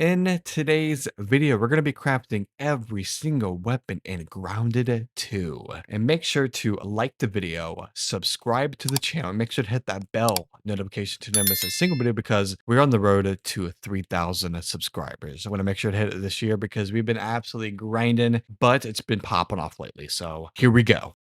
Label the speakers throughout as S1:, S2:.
S1: In today's video, we're going to be crafting every single weapon in Grounded 2. And make sure to like the video, subscribe to the channel, and make sure to hit that bell notification to never miss a single video because we're on the road to 3,000 subscribers. I want to make sure to hit it this year because we've been absolutely grinding, but it's been popping off lately. So here we go.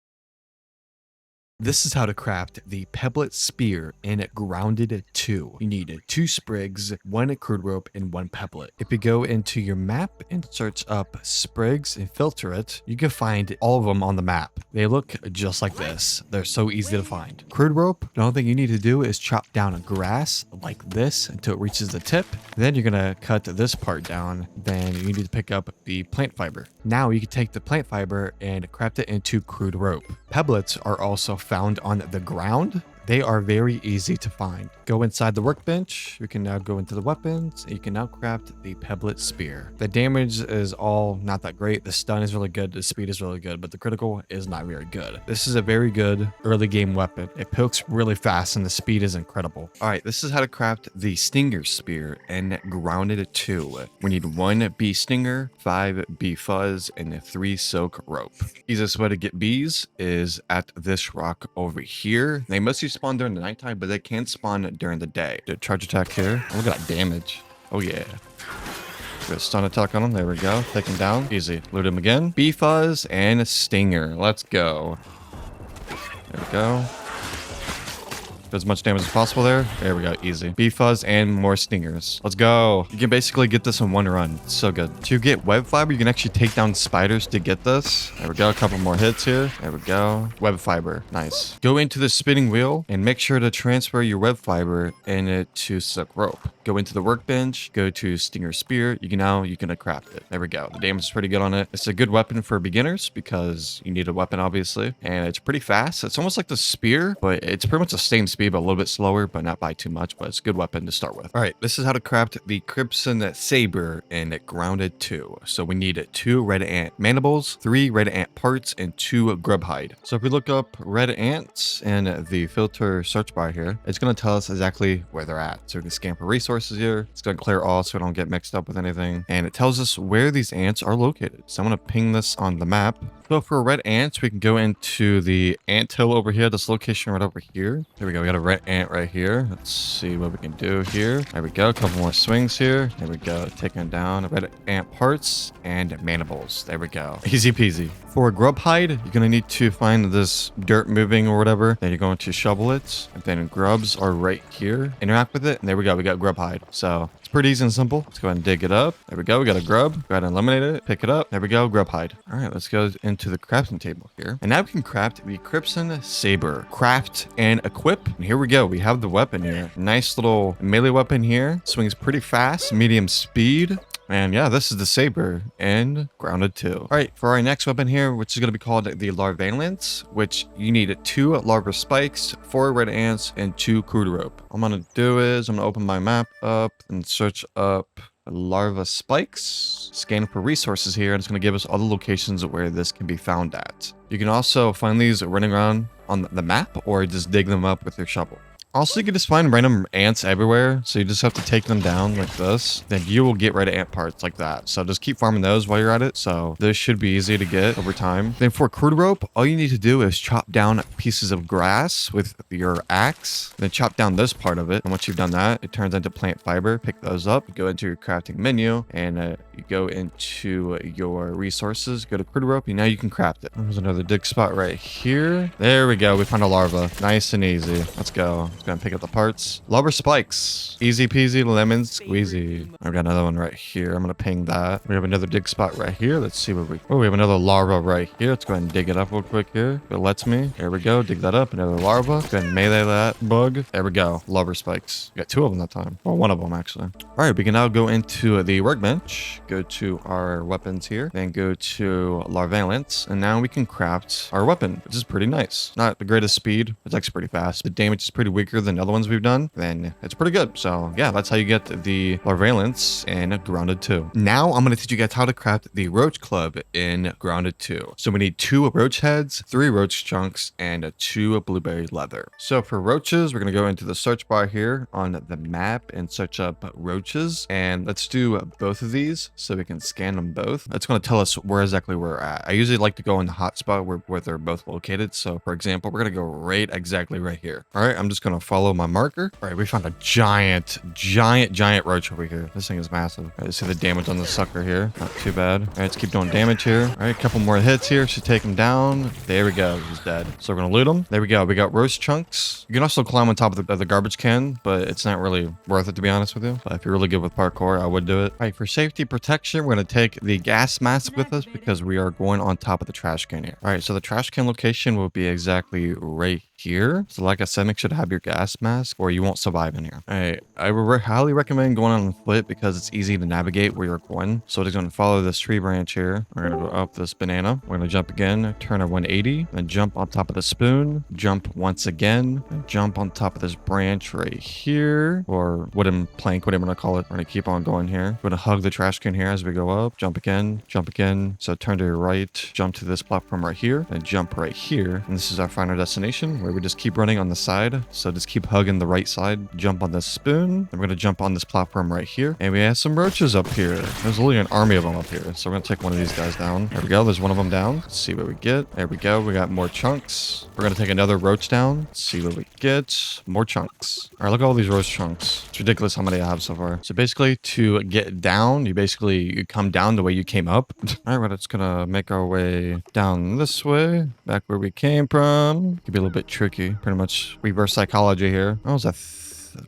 S1: This is how to craft the Pebblet Spear in Grounded 2. You need 2 sprigs, 1 crude rope, and 1 pebblet. If you go into your map and search up sprigs and filter it, you can find all of them on the map. They look just like this. They're so easy to find. Crude rope, the only thing you need to do is chop down a grass like this until it reaches the tip. Then you're gonna cut this part down. Then you need to pick up the plant fiber. Now you can take the plant fiber and craft it into crude rope. Pebblets are also found on the ground. They are very easy to find. Go inside the workbench. We can now go into the weapons. And you can now craft the Pebblet Spear. The damage is all not that great. The stun is really good. The speed is really good, but the critical is not very good. This is a very good early game weapon. It pokes really fast and the speed is incredible. All right, this is how to craft the Stinger Spear in Grounded 2. We need 1 bee stinger, 5 bee fuzz, and 3 silk rope. Easiest way to get bees is at this rock over here. They mostly spawn during the nighttime, but they can spawn during the day. The charge attack here. Oh, look at that damage. Oh yeah. Good stun attack on him. There we go. Take him down. Easy. Loot him again. Bee fuzz and stinger. Let's go. There we go. As much damage as possible there. There we go. Easy. Bee fuzz and more stingers. Let's go. You can basically get this in one run. It's so good. To get web fiber, you can actually take down spiders to get this. There we go. A couple more hits here. There we go. Web fiber. Nice. Go into the spinning wheel and make sure to transfer your web fiber into silk rope. Go into the workbench. Go to Stinger Spear. You can craft it. There we go. The damage is pretty good on it. It's a good weapon for beginners because you need a weapon, obviously. And it's pretty fast. It's almost like the spear, but it's pretty much the same speed, but a little bit slower, but not by too much. But it's a good weapon to start with. All right, this is how to craft the Crimson Saber in Grounded 2. So we need 2 red ant mandibles, 3 red ant parts, and 2 grub hide. So if we look up red ants in the filter search bar here, it's going to tell us exactly where they're at. So we can scan for resources here. It's going to clear all so we don't get mixed up with anything. And it tells us where these ants are located. So I'm going to ping this on the map. So for red ants, we can go into the ant hill over here, this location right over here. There we go. We got a red ant right here. Let's see what we can do here. There we go. A couple more swings here. There we go. Taking down red ant parts and mandibles. There we go. Easy peasy. For grub hide, you're going to need to find this dirt moving or whatever. Then you're going to shovel it. And then grubs are right here. Interact with it. And there we go. We got grub hide. So it's pretty easy and simple. Let's go ahead and dig it up. There we go. We got a grub. Go ahead and eliminate it. Pick it up. There we go. Grub hide. All right. Let's go into the crafting table here. And now we can craft the Crimson Saber. Craft and equip. And here we go. We have the weapon here. Nice little melee weapon here. Swings pretty fast. Medium speed. And yeah, this is the Saber in Grounded 2. All right, for our next weapon here, which is going to be called the Larvalance, which you need 2 larva spikes, 4 red ants, and 2 crude rope. All I'm going to do is I'm going to open my map up and search up larva spikes, scan for resources here, and it's going to give us all the locations where this can be found at. You can also find these running around on the map or just dig them up with your shovel. Also, you can just find random ants everywhere, so you just have to take them down like this. Then you will get red ant parts like that. So just keep farming those while you're at it. So this should be easy to get over time. Then for crude rope, all you need to do is chop down pieces of grass with your axe. Then chop down this part of it. And once you've done that, it turns into plant fiber. Pick those up, go into your crafting menu, and you go into your resources, go to crude rope, and now you can craft it. There's another dig spot right here. There we go. We found a larva. Nice and easy. Let's go. Just gonna pick up the parts. Larva spikes. Easy peasy, lemon squeezy. I've got another one right here. I'm gonna ping that. We have another dig spot right here. Let's see what we... Oh, we have another larva right here. Let's go ahead and dig it up real quick here. If it lets me. There we go. Dig that up. Another larva. Let's go ahead and melee that bug. There we go. Larva spikes. We got 2 of them that time. Well, 1 of them actually. All right, we can now go into the workbench. Go to our weapons here. Then go to Larvalance. And now we can craft our weapon, which is pretty nice. Not the greatest speed. It's actually pretty fast. The damage is pretty weaker weaker than the other ones we've done, then it's pretty good. So yeah, that's how you get the Larvalance in Grounded 2. Now I'm going to teach you guys how to craft the Roach Club in Grounded 2. So we need 2 roach heads, 3 roach chunks, and 2 blueberry leather. So for roaches, we're going to go into the search bar here on the map and search up roaches. And let's do both of these so we can scan them both. That's going to tell us where exactly we're at. I usually like to go in the hotspot where they're both located. So for example, we're going to go right exactly right here. All right, I'm just going to follow my marker. All right, we found a giant roach over here. This thing is massive. All right, see the damage on the sucker here. Not too bad. All right, let's keep doing damage here. All right, a couple more hits here. Should take him down. There we go. He's dead. So we're going to loot him. There we go. We got roast chunks. You can also climb on top of the garbage can, but it's not really worth it, to be honest with you. But if you're really good with parkour, I would do it. All right, for safety protection, we're going to take the gas mask with us because we are going on top of the trash can here. All right, so the trash can location will be exactly right here. So like I said, make sure to have your gas mask or you won't survive in here. All right, I would highly recommend going on foot because it's easy to navigate where you're going. So it's going to follow this tree branch here. We're going to go up this banana. We're going to jump again, turn a 180, then jump on top of the spoon, jump once again, and jump on top of this branch right here, or wooden plank, whatever you want to call it. We're going to keep on going here. We're going to hug the trash can here as we go up, jump again, jump again. So turn to your right, jump to this platform right here, and jump right here. And this is our final destination where we just keep running on the side. So just keep hugging the right side, jump on this spoon. Then we're going to jump on this platform right here. And we have some roaches up here. There's literally an army of them up here. So we're going to take one of these guys down. There we go. There's one of them down. Let's see what we get. There we go. We got more chunks. We're going to take another roach down. Let's see what we get. More chunks. All right, look at all these roach chunks. It's ridiculous how many I have so far. So basically to get down, you come down the way you came up. All right, we're just going to make our way down this way, back where we came from. Could be a little bit tricky. Pretty much reverse psychology here. Oh, is that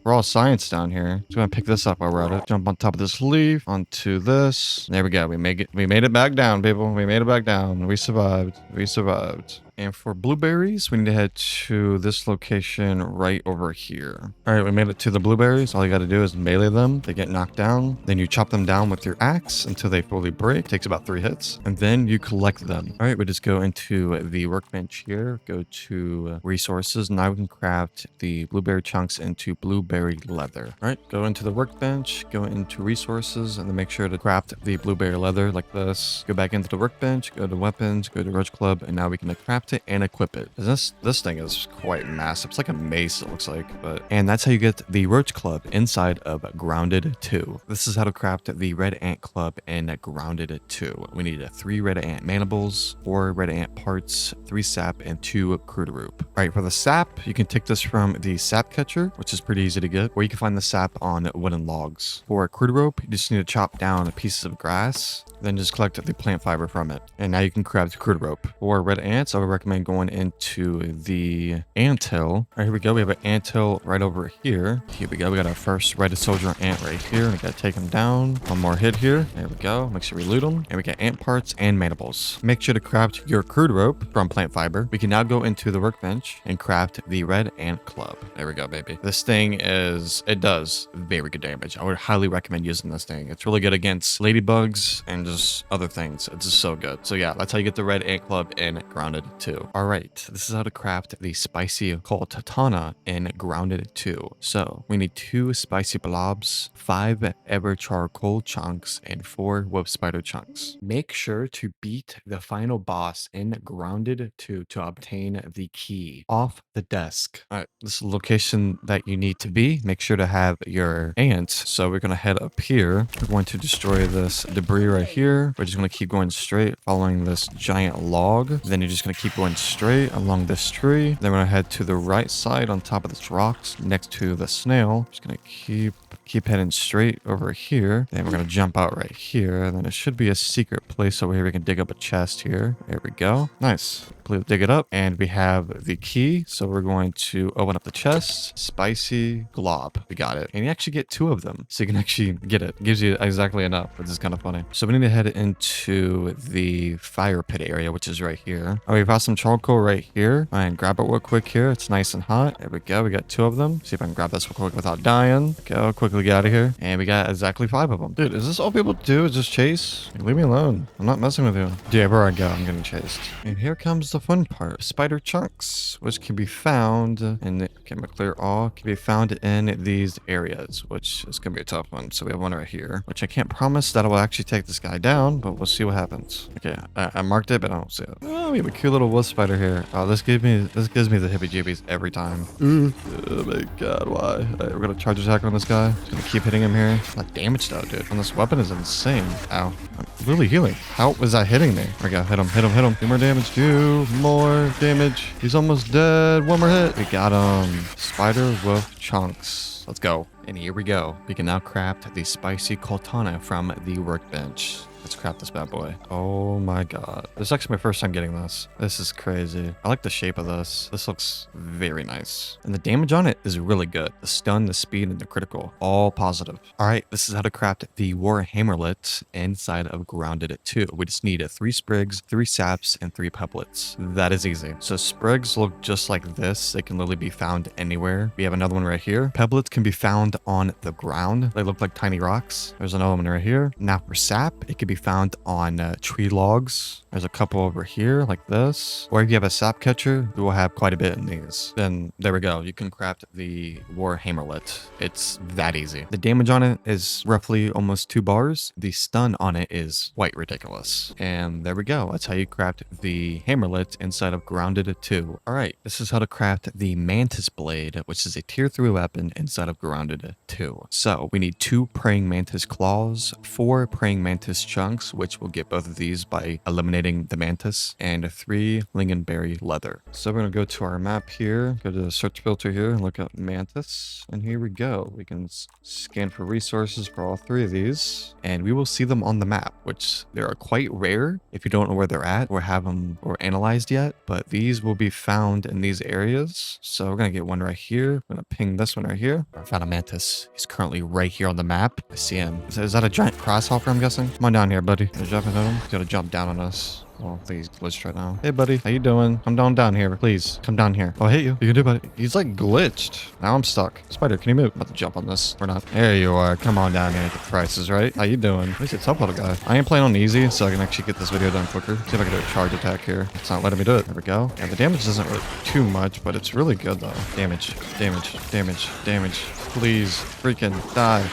S1: raw science down here? Just gonna pick this up while we're at it. Jump on top of this leaf, onto this. There we go. We made it back down, people. We made it back down. We survived. We survived. And for blueberries, we need to head to this location right over here. All right, we made it to the blueberries. All you got to do is melee them. They get knocked down. Then you chop them down with your axe until they fully break. Takes about 3 hits. And then you collect them. All right, we just go into the workbench here. Go to resources. Now we can craft the blueberry chunks into blueberry leather. All right, go into the workbench. Go into resources. And then make sure to craft the blueberry leather like this. Go back into the workbench. Go to weapons. Go to Roach Club. And now we can craft it and equip it. This thing is quite massive. It's like a mace, it looks like. And that's how you get the Roach Club inside of Grounded 2. This is how to craft the Red Ant Club in Grounded 2. We need 3 Red Ant mandibles, 4 Red Ant parts, 3 sap, and 2 crude rope. All right, for the sap, you can take this from the sap catcher, which is pretty easy to get, or you can find the sap on wooden logs. For crude rope, you just need to chop down pieces of grass, then just collect the plant fiber from it. And now you can craft crude rope. For red ants, I would recommend going into the anthill. All right, here we go. We have an anthill right over here. Here we go. We got our first red soldier ant right here. We got to take him down. One more hit here. There we go. Make sure we loot him. And we got ant parts and mandibles. Make sure to craft your crude rope from plant fiber. We can now go into the workbench and craft the Red Ant Club. There we go, baby. This thing it does very good damage. I would highly recommend using this thing. It's really good against ladybugs and just other things. It's just so good. So yeah, that's how you get the Red Ant Club in Grounded 2. All right, this is how to craft the spicy Coaltana in Grounded 2. So we need 2 spicy blobs, 5 ever charcoal chunks, and 4 wolf spider chunks. Make sure to beat the final boss in Grounded 2 to obtain the key off the desk. All right, this is the location that you need to be. Make sure to have your ants. So we're going to head up here. We're going to destroy this debris right here. We're just going to keep going straight, following this giant log. Then you're just going to keep going straight along this tree. Then we're going to head to the right side on top of this rocks next to the snail. Just going to keep heading straight over here. Then we're going to jump out right here. And then it should be a secret place over here. We can dig up a chest here. There we go. Nice. Please dig it up. And we have the key. So we're going to open up the chest. Spicy glob. We got it. And you actually get 2 of them. So you can actually get it. It gives you exactly enough, which is kind of funny. So we need to head into the fire pit area, which is right here. Oh, we found some charcoal right here. And grab it real quick here. It's nice and hot. There we go. We got 2 of them. See if I can grab this real quick without dying. Go quickly quickly get out of here. And we got exactly 5 of them. Dude, is this all people do is just chase? Like, leave me alone. I'm not messing with you. Yeah, where I go, I'm getting chased. And here comes the fun part. Spider chunks, which can be found in the, okay, I'm gonna clear all, can be found in these areas, which is gonna be a tough one. So we have one right here, which I can't promise that I will actually take this guy down, but we'll see what happens. Okay, I marked it, but I don't see it. Oh, we have a cute little wolf spider here. Oh, this gives me the hippie-jibbies every time. Oh my god, why? All right, we're gonna charge attack on this guy. Just gonna keep hitting him here. Not damage though, dude. And this weapon is insane. Ow. I'm really healing. How was that hitting me? There we go. Hit him, hit him, hit him. 2 more damage. 2 more damage. He's almost dead. 1 more hit. We got him. Spider wolf chunks. Let's go. And here we go. We can now craft the spicy Coaltana from the workbench. Let's craft this bad boy. Oh my god. This is actually my first time getting this. This is crazy. I like the shape of this. This looks very nice. And the damage on it is really good. The stun, the speed, and the critical. All positive. Alright, this is how to craft the Warhammerlet inside of Grounded 2. We just need 3 sprigs, 3 saps, and 3 pebblets. That is easy. So sprigs look just like this. They can literally be found anywhere. We have another one right here. Pebblets can be found on the ground. They look like tiny rocks. There's another one right here. Now for sap, it can be found on tree logs. There's a couple over here like this. Or if you have a sap catcher, we will have quite a bit in these. Then there we go. You can craft the Warhammerlet. It's that easy. The damage on it is roughly almost 2 bars. The stun on it is quite ridiculous. And there we go. That's how you craft the Hammerlet inside of Grounded 2. All right, this is how to craft the Mantis Blade, which is a tier 3 weapon inside of Grounded 2. So we need 2 Praying Mantis Claws, 4 Praying Mantis Chunks, which will get both of these by eliminating the Mantis, and 3 Lingonberry Leather. So we're going to go to our map here, go to the search filter here, and look up Mantis, and here we go. We can scan for resources for all 3 of these, and we will see them on the map, which they are quite rare if you don't know where they're at or have them or analyzed yet, but these will be found in these areas. So we're going to get one right here. We're going to ping this one right here. I found a Mantis. He's currently right here on the map. I see him. Is that a giant crosshopper, I'm guessing? Come on down here, buddy. You're jumping at him. He's gonna jump down on us. Oh, I think he's glitched right now. Hey, buddy. How you doing? Come down here. Please. Come down here. Oh, I hit you. You can do it, buddy. He's like glitched. Now I'm stuck. Spider, can you move? I'm about to jump on this. We're not. There you are. Come on down here. The price is right. How you doing? At least it's up, little guy. I am playing on easy, so I can actually get this video done quicker. See if I can do a charge attack here. It's not letting me do it. There we go. Yeah, the damage isn't really too much, but it's really good, though. Damage. Damage. Damage. Damage. Please. Freaking die.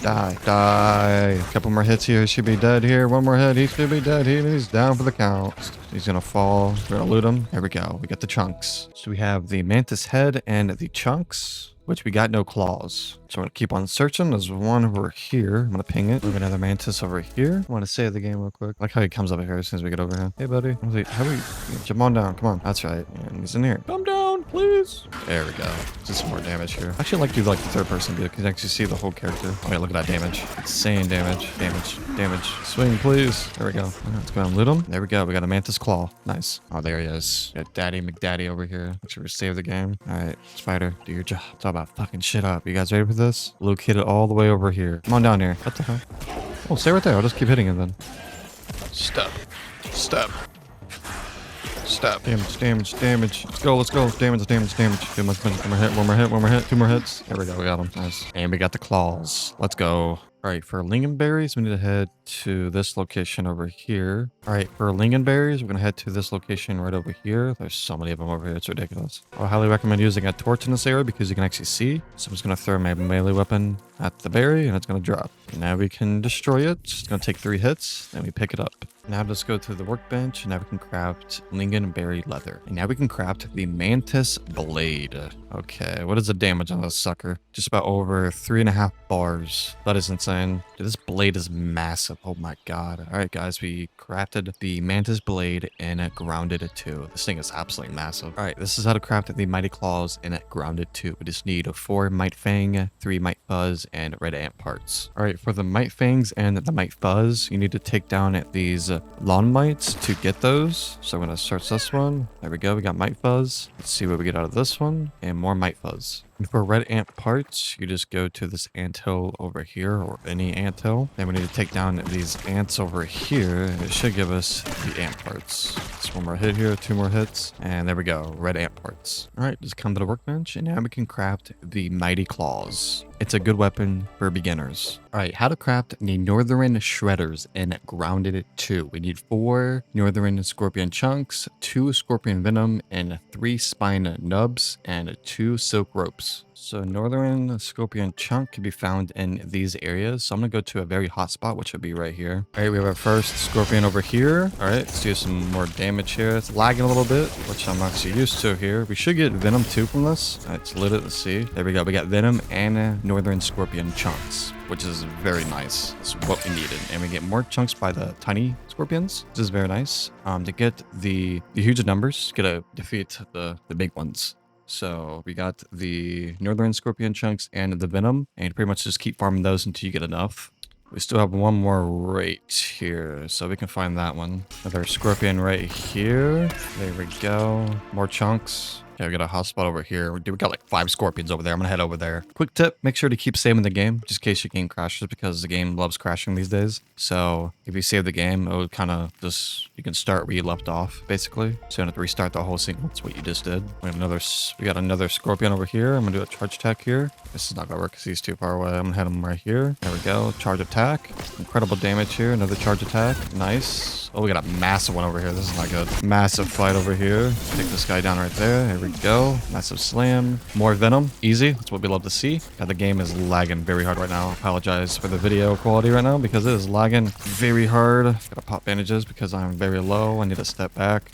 S1: Die. Die. A couple more hits here. He should be dead here. 1 more hit. He should be dead. He's down for the count. He's gonna fall. We're gonna loot him. There we go. We got the chunks. So we have the Mantis head and the chunks, which we got no claws. So I'm gonna keep on searching. There's one over here. I'm gonna ping it. We have another Mantis over here. I want to save the game real quick. I like how he comes up here as soon as we get over here. Hey, buddy. How do we jump on down? Come on. That's right. And he's in here. Come down, please. There we go. Just some more damage here. I actually like to do like the third person view. You can actually see the whole character. Oh, yeah, look at that damage. Insane damage. Damage. Damage. Swing, please. There we go. Let's go and loot him. There we go. We got a Mantis claw. Nice. Oh, there he is. Got Daddy McDaddy over here. Make sure we save the game. All right, Spider, do your job. It's all about fucking shit up. You guys ready for this? Located all the way over here. Come on down here. What the hell? Oh, stay right there. I'll just keep hitting it then. Step. Step. Step. Damage, damage, damage. Let's go, let's go. Damage, damage, damage. Too much. One more hit, one more hit, one more hit. 2 more hits. There we go. We got him. Nice. And we got the claws. Let's go. All right, for lingonberries, we need to head to this location over here. All right, for lingonberries, we're going to head to this location right over here. There's so many of them over here. It's ridiculous. I highly recommend using a torch in this area because you can actually see. So I'm just going to throw my melee weapon at the berry and it's going to drop. Now we can destroy it. It's going to take 3 hits and we pick it up. Now let's go to the workbench and now we can craft lingonberry leather. And now we can craft the Mantis Blade. Okay, what is the damage on this sucker? Just about over 3.5 bars. That is insane. Dude, this blade is massive. Oh my god. All right, guys, we crafted the Mantis Blade in Grounded 2. This thing is absolutely massive. All right, this is how to craft the Mighty Claws in Grounded 2. We just need 4 Might Fang, 3 Might Fuzz, and Red Ant parts. All right, for the Might Fangs and the Might Fuzz, you need to take down these lawn mites to get those. So I'm going to search this one. There we go. We got Might Fuzz. Let's see what we get out of this one. And more Might Fuzz. And for red ant parts, you just go to this anthill over here, or any anthill. Then we need to take down these ants over here. It should give us the ant parts. Just one more hit here, 2 more hits, and there we go, red ant parts. All right, just come to the workbench, and now we can craft the Mitey Claws. It's a good weapon for beginners. All right, how to craft the Northern Shredders in Grounded 2. We need 4 Northern Scorpion Chunks, 2 Scorpion Venom, and 3 Spine Nubs, and 2 Silk Ropes. So Northern Scorpion Chunk can be found in these areas. So I'm going to go to a very hot spot, which would be right here. All right, we have our first Scorpion over here. All right, let's do some more damage here. It's lagging a little bit, which I'm actually used to here. We should get Venom too from this. All right, let's lit it. Let's see. There we go. We got Venom and Northern Scorpion Chunks, which is very nice. It's what we needed. And we get more chunks by the tiny scorpions. This is very nice. To get the huge numbers, you gotta defeat the big ones. So we got the Northern Scorpion Chunks and the Venom, and pretty much just keep farming those until you get enough. We still have one more right here, so we can find that one. Another Scorpion right here. There we go. More chunks. Yeah, we got a hot spot over here. We got like 5 scorpions over there. I'm gonna head over there. Quick tip, make sure to keep saving the game, just in case your game crashes, because the game loves crashing these days. So if you save the game, it would kind of just, you can start where you left off, basically. So you don't have to restart the whole sequence, what you just did. We got another scorpion over here. I'm gonna do a charge attack here. This is not gonna work because he's too far away. I'm gonna hit him right here. There we go, charge attack. Incredible damage here, another charge attack. Nice. Oh, we got a massive one over here. This is not good. Massive fight over here. Take this guy down right there. There we go. Massive slam. More venom. Easy. That's what we love to see. God, the game is lagging very hard right now. I apologize for the video quality right now because it is lagging very hard. Gotta pop bandages because I'm very low. I need to step back.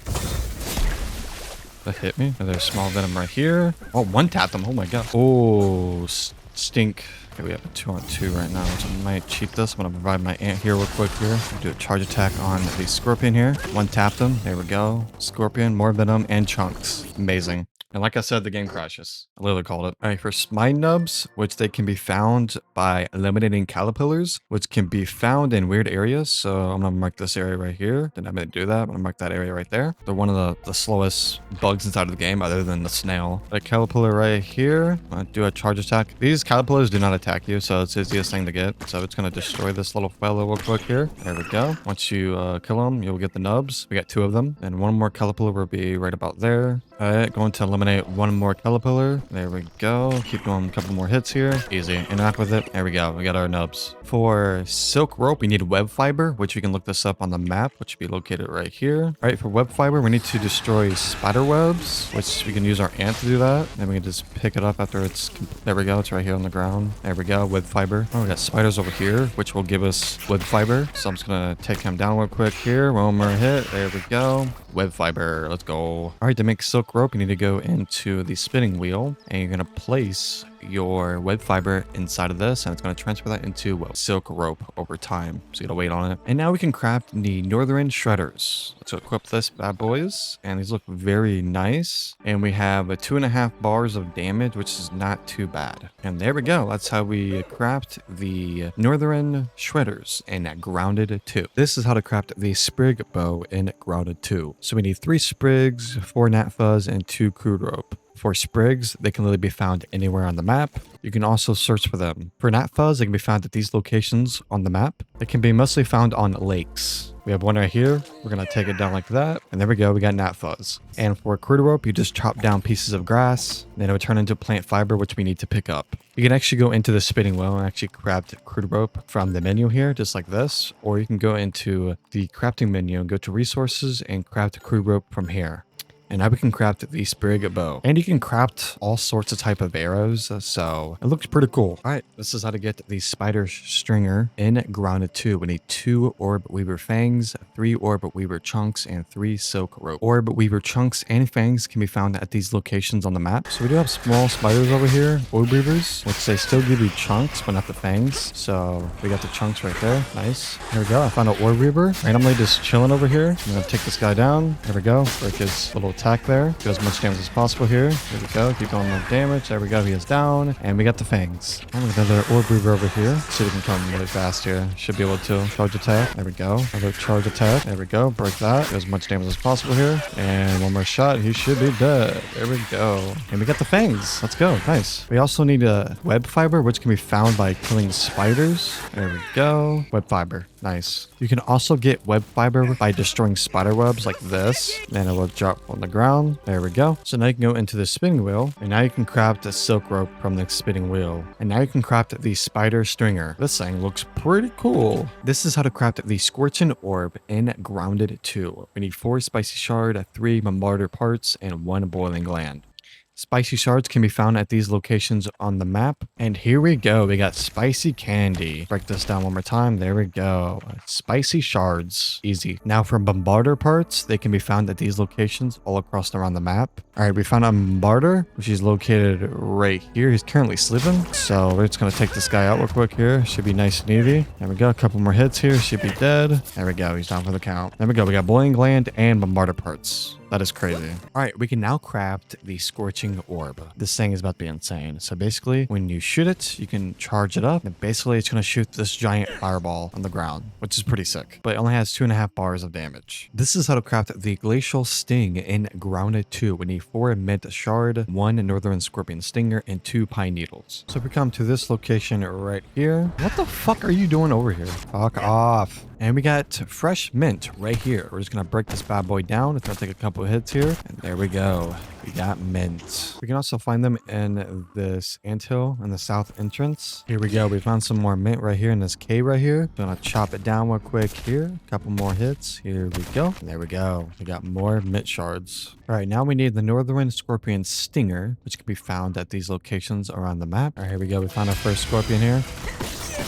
S1: That hit me. There's small venom right here. Oh, one tapped him. Oh my god. Oh, stink. Okay, we have a 2-on-2 right now, so I might cheat this. I'm gonna revive my ant here real quick here. Do a charge attack on the scorpion here. One tapped him. There we go. Scorpion, more venom, and chunks. Amazing. And like I said, the game crashes. I literally called it. All right, for spine nubs, which they can be found by eliminating caterpillars, which can be found in weird areas. So I'm gonna mark this area right here. Didn't have me do that. I'm gonna mark that area right there. They're one of the slowest bugs inside of the game, other than the snail. A caterpillar right here. I'm gonna do a charge attack. These caterpillars do not attack you, so it's the easiest thing to get. So it's gonna destroy this little fellow real quick here. There we go. Once you kill him, you'll get the nubs. We got 2 of them, and one more caterpillar will be right about there. All right, going to eliminate one more caterpillar. There we go. Keep going a couple more hits here. Easy. Interact with it. There we go. We got our nubs. For silk rope, we need web fiber, which we can look this up on the map, which should be located right here. All right, for web fiber, we need to destroy spider webs, which we can use our ant to do that. Then we can just pick it up after it's... There we go. It's right here on the ground. There we go. Web fiber. Oh, we got spiders over here, which will give us web fiber. So I'm just going to take him down real quick here. One more hit. There we go. Web fiber. Let's go. All right, to make silk rope, you need to go into the spinning wheel, and you're going to place your web fiber inside of this, and it's going to transfer that into silk rope over time. So you gotta wait on it. And now we can craft the Northern Shredders. Let's equip this bad boys, and these look very nice. And we have a 2.5 bars of damage, which is not too bad. And there we go. That's how we craft the Northern Shredders in Grounded 2. This is how to craft the Sprig Bow in Grounded 2. So we need 3 sprigs, 4 gnat fuzz, and 2 crude rope. For sprigs, they can literally be found anywhere on the map. You can also search for them. For gnat fuzz, they can be found at these locations on the map. They can be mostly found on lakes. We have one right here. We're going to take it down like that. And there we go. We got gnat fuzz. And for crude rope, you just chop down pieces of grass. Then it would turn into plant fiber, which we need to pick up. You can actually go into the spinning wheel and actually craft crude rope from the menu here, just like this. Or you can go into the crafting menu and go to resources and craft crude rope from here. And now we can craft the Sprig Bow. And you can craft all sorts of type of arrows, so it looks pretty cool. All right, this is how to get the Spider Stringer in Grounded 2. We need 2 Orb Weaver Fangs, 3 Orb Weaver Chunks, and 3 Silk Rope. Orb Weaver Chunks and Fangs can be found at these locations on the map. So we do have small spiders over here, Orb Weavers, which they still give you chunks, but not the fangs. So we got the chunks right there. Nice. There we go. I found an Orb Weaver. Randomly just chilling over here. I'm gonna take this guy down. There we go. Break his little attack there. Do as much damage as possible here. There we go. Keep going with damage. There we go. He is down. And we got the fangs. And we got another orb reaver over here. See if we can come really fast here. Should be able to charge attack. There we go. Another charge attack. There we go. Break that. Do as much damage as possible here. And one more shot. He should be dead. There we go. And we got the fangs. Let's go. Nice. We also need a web fiber, which can be found by killing spiders. There we go. Web fiber. Nice. You can also get web fiber by destroying spider webs like this. And it will drop on the ground. There we go. So now you can go into the spinning wheel. And now you can craft a silk rope from the spinning wheel. And now you can craft the spider stringer. This thing looks pretty cool. This is how to craft the Scorching Orb in Grounded 2. We need 4 spicy shard, 3 bombarder parts, and 1 boiling gland. Spicy shards can be found at these locations on the map. And here we go. We got spicy candy. Break this down one more time. There we go. Spicy shards. Easy. Now for bombarder parts, they can be found at these locations all across around the map. All right, we found a bombarder, which is located right here. He's currently sleeping. So we're just going to take this guy out real quick here. Should be nice and easy. There we go. A couple more hits here. Should be dead. There we go. He's down for the count. There we go. We got boiling gland and bombarder parts. That is crazy. All right, we can now craft the Scorching Orb. This thing is about to be insane. So basically, when you shoot it, you can charge it up. And basically, it's going to shoot this giant fireball on the ground, which is pretty sick. But it only has 2.5 bars of damage. This is how to craft the Glacial Sting in Grounded 2. We need 4 mint shard, 1 northern scorpion stinger, and 2 pine needles. So if we come to this location right here. What the fuck are you doing over here? Fuck off. And we got fresh mint right here. We're just going to break this bad boy down. It's going to take a couple of hits here. And there we go. We got mint. We can also find them in this anthill in the south entrance. Here we go. We found some more mint right here in this cave right here. Gonna chop it down real quick here. Couple more hits. Here we go. And there we go. We got more mint shards. All right, now we need the northern scorpion stinger, which can be found at these locations around the map. All right, here we go. We found our first scorpion here.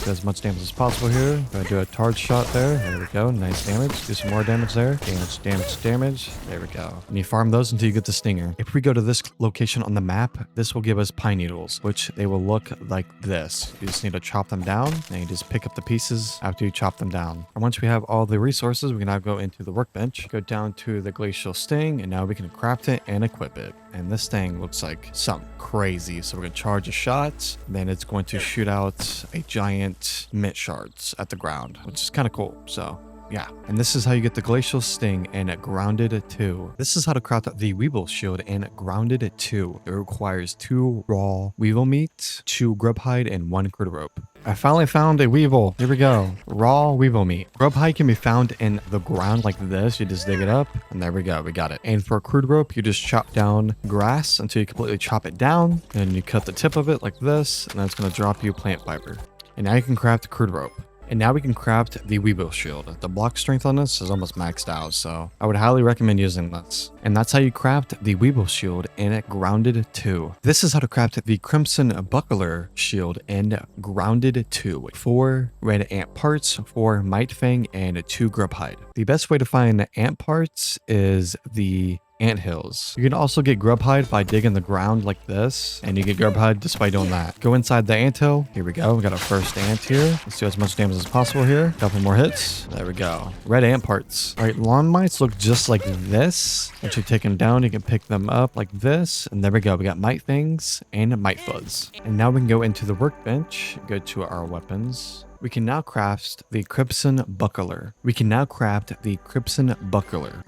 S1: Do as much damage as possible here. Gonna do a charge shot there. There we go. Nice damage. Do some more damage there. Damage, damage, damage. There we go. And you farm those until you get the stinger. If we go to this location on the map, this will give us pine needles, which they will look like this. You just need to chop them down, and you just pick up the pieces after you chop them down. And once we have all the resources, we can now go into the workbench, go down to the Glacial Sting, and now we can craft it and equip it. And this thing looks like something crazy. So we're going to charge a shot, then it's going to shoot out a giant mint shards at the ground, which is kind of cool. So yeah, and this is how you get the Glacial Sting in Grounded 2. This is how to craft the Weevil Shield in Grounded 2. It requires 2 raw weevil meat, 2 grub hide, and 1 crude rope. I finally found a weevil. Here we go. Raw weevil meat. Grub hide can be found in the ground like this. You just dig it up, and there we go. We got it. And for crude rope, you just chop down grass until you completely chop it down. And you cut the tip of it like this, and then it's going to drop you plant fiber. And now you can craft crude rope. And now we can craft the Weevil Shield. The block strength on this is almost maxed out, so I would highly recommend using this. And that's how you craft the Weevil Shield in Grounded 2. This is how to craft the Crimson Buckler Shield in Grounded 2. 4 red ant parts, 4 mite fang, and 2 grub hide. The best way to find ant parts is the ant hills. You can also get grub hide by digging the ground like this, and you get grub hide just by doing that. Go inside the ant hill. Here we go. We got our first ant here. Let's do as much damage as possible here. Couple more hits. There we go. Red ant parts. All right, lawn mites look just like this. Once you take them down, you can pick them up like this, and there we go. We got mite fangs and mite fuzz. And now we can go into the workbench, go to our weapons. We can now craft the Crimson Buckler.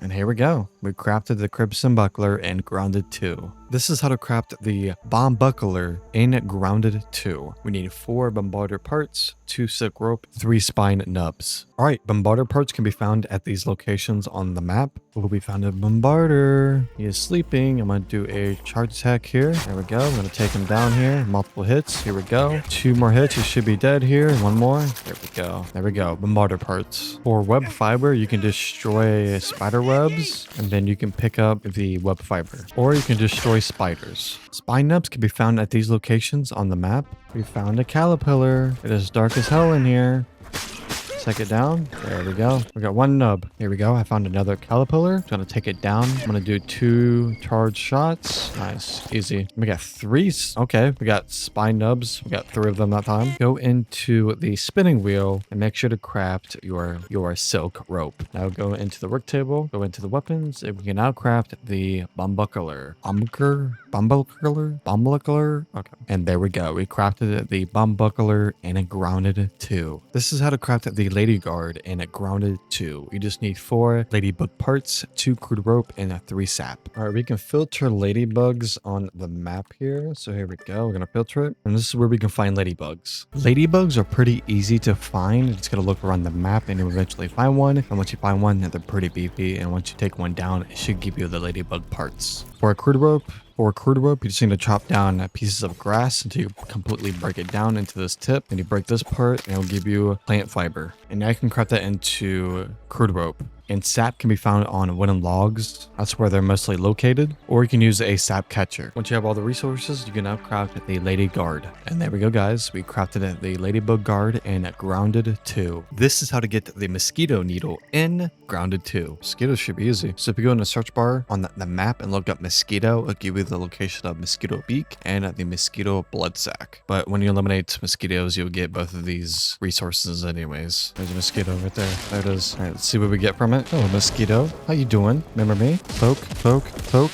S1: And here we go. We crafted the Crimson Buckler in Grounded 2. This is how to craft the Bombuckler in Grounded 2. We need 4 bombarder parts, 2 silk rope, 3 spine nubs. Alright, bombarder parts can be found at these locations on the map. We found a bombarder. He is sleeping. I'm going to do a charge attack here. There we go. I'm going to take him down here. Multiple hits. Here we go. 2 more hits. He should be dead here. 1 more. There we go. There we go. Bombarder parts. For web fiber, you can destroy spider webs, and then you can pick up the web fiber. Or you can destroy spiders. Spine nubs can be found at these locations on the map. We found a caterpillar. It is dark as hell in here. Take it down. There we go. We got one nub. Here we go. I found another caterpillar. Gonna take it down. I'm gonna do 2 charge shots. Nice. Easy. We got 3. Okay. We got spine nubs. We got 3 of them that time. Go into the spinning wheel and make sure to craft your silk rope. Now go into the work table. Go into the weapons. And we can now craft the Bombuckler. Bombuckler? Okay. And there we go. We crafted the Bombuckler and a grounded 2. This is how to craft the Ladyguard and a grounded 2. You just need 4 ladybug parts, 2 crude rope, and 3 sap. All right, we can filter ladybugs on the map here. So here we go. We're gonna filter it, and this is where we can find ladybugs. Ladybugs are pretty easy to find. You just gotta look around the map, and you'll eventually find one. And once you find one, they're pretty beefy. And once you take one down, it should give you the ladybug parts. For a crude rope, you just need to chop down pieces of grass until you completely break it down into this tip. And you break this part, and it'll give you plant fiber. And now you can craft that into crude rope. And sap can be found on wooden logs. That's where they're mostly located. Or you can use a sap catcher. Once you have all the resources, you can now craft the Ladyguard. And there we go, guys. We crafted the Ladybug Guard in Grounded 2. This is how to get the Mosquito Needle in Grounded 2. Mosquitoes should be easy. So if you go in the search bar on the map and look up Mosquito, it'll give you the location of Mosquito Beak and the Mosquito Blood Sac. But when you eliminate mosquitoes, you'll get both of these resources anyways. There's a mosquito right there. There it is. All right, let's see what we get from it. Hello, mosquito. How you doing? Remember me? Poke, poke, poke.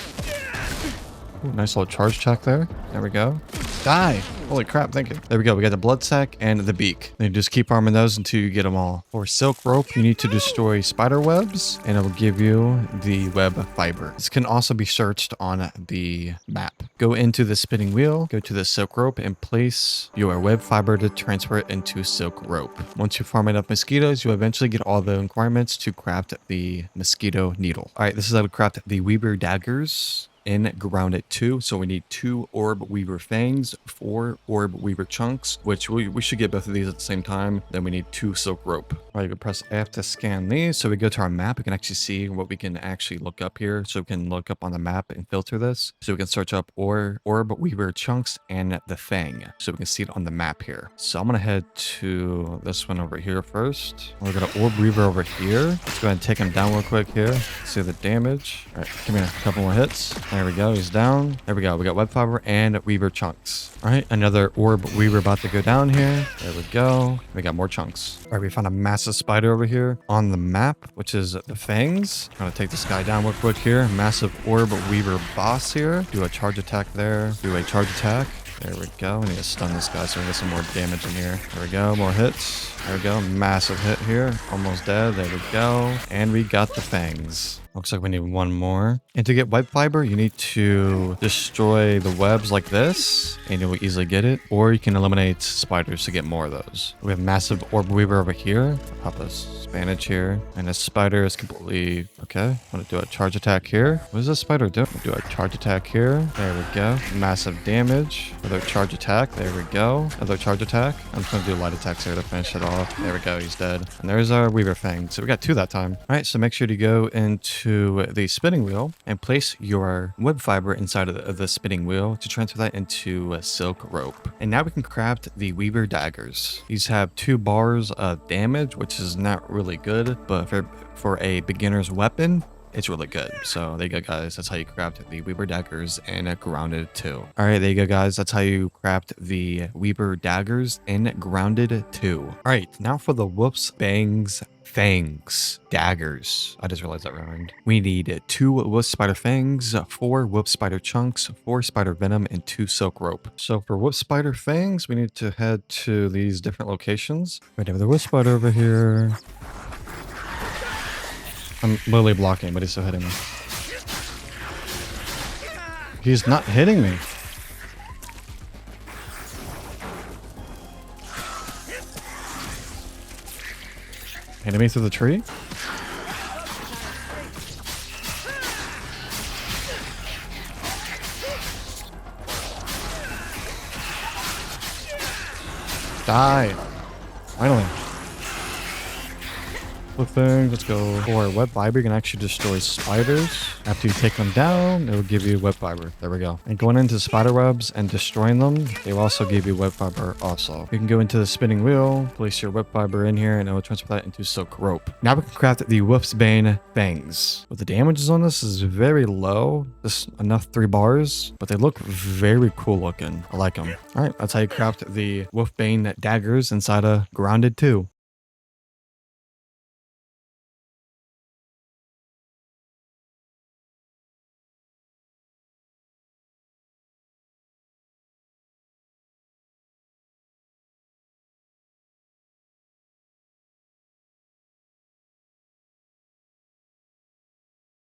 S1: Ooh, nice little charge check there. There we go. Die. Holy crap, thank you. There we go. We got the blood sac and the beak. Then you just keep arming those until you get them all. For silk rope, you need to destroy spider webs, and it will give you the web fiber. This can also be searched on the map. Go into the spinning wheel, go to the silk rope, and place your web fiber to transfer it into silk rope. Once you farm enough mosquitoes, you'll eventually get all the requirements to craft the mosquito needle. All right, this is how to craft the Weaver Daggers in Grounded 2. So we need 2 Orb Weaver Fangs, 4 Orb Weaver Chunks, which we should get both of these at the same time. Then we need 2 Silk Rope. All right, you can press F to scan these. So we go to our map, we can actually see what we can actually look up here. So we can look up on the map and filter this. So we can search up Orb Weaver Chunks and the Fang. So we can see it on the map here. So I'm gonna head to this one over here first. We're gonna Orb Weaver over here. Let's go ahead and take him down real quick here. See the damage. All right, give me a couple more hits. There we go, he's down. There we go, we got web fiber and Weaver Chunks. All right, another Orb Weaver about to go down here. There we go. We got more chunks. All right, we found a massive spider over here on the map, which is the Fangs. I'm gonna take this guy down real quick here. Massive Orb Weaver boss here. Do a charge attack there. Do a charge attack. There we go. We need to stun this guy so we can get some more damage in here. There we go. More hits. There we go. Massive hit here. Almost dead. There we go. And we got the Fangs. Looks like we need one more. And to get web fiber, you need to destroy the webs like this, and you will easily get it. Or you can eliminate spiders to get more of those. We have massive Orb Weaver over here. Pop this Spanish here. And this spider is completely... Okay. I'm going to do a charge attack here. What does this spider do? Do a charge attack here. There we go. Massive damage. Another charge attack. There we go. Another charge attack. I'm just going to do light attacks here to finish it off. There we go. He's dead. And there's our Weaver Fang. So we got 2 that time. All right. So make sure to go into the spinning wheel and place your web fiber inside of the spinning wheel to transfer that into a silk rope. And now we can craft the Weaver Daggers. These have 2 bars of damage, which is not really good, but for a beginner's weapon, it's really good. So there you go, guys. That's how you craft the Weaver Daggers in Grounded 2. All right, there you go, guys. That's how you craft the Weaver Daggers in Grounded 2. All right, now for the Wolfbane Fangs Daggers. I just realized that rhymed. We need 2 Wolf Spider Fangs, 4 Wolf Spider Chunks, 4 Spider Venom, and 2 Silk Rope. So for Wolf Spider Fangs, we need to head to these different locations. We have the Wolf Spider over here. I'm literally blocking, but he's still hitting me. He's not hitting me. Hitting me through the tree? Die. Finally. Flip things. Let's go for web fiber. You can actually destroy spiders. After you take them down, it will give you web fiber. There we go. And going into spider webs and destroying them, they will also give you web fiber also. You can go into the spinning wheel, place your web fiber in here, and it will transfer that into silk rope. Now we can craft the Wolfbane Fangs. But the damages on this is very low. Just enough 3 bars, but they look very cool looking. I like them. All right, that's how you craft the Wolfbane Daggers inside a Grounded 2.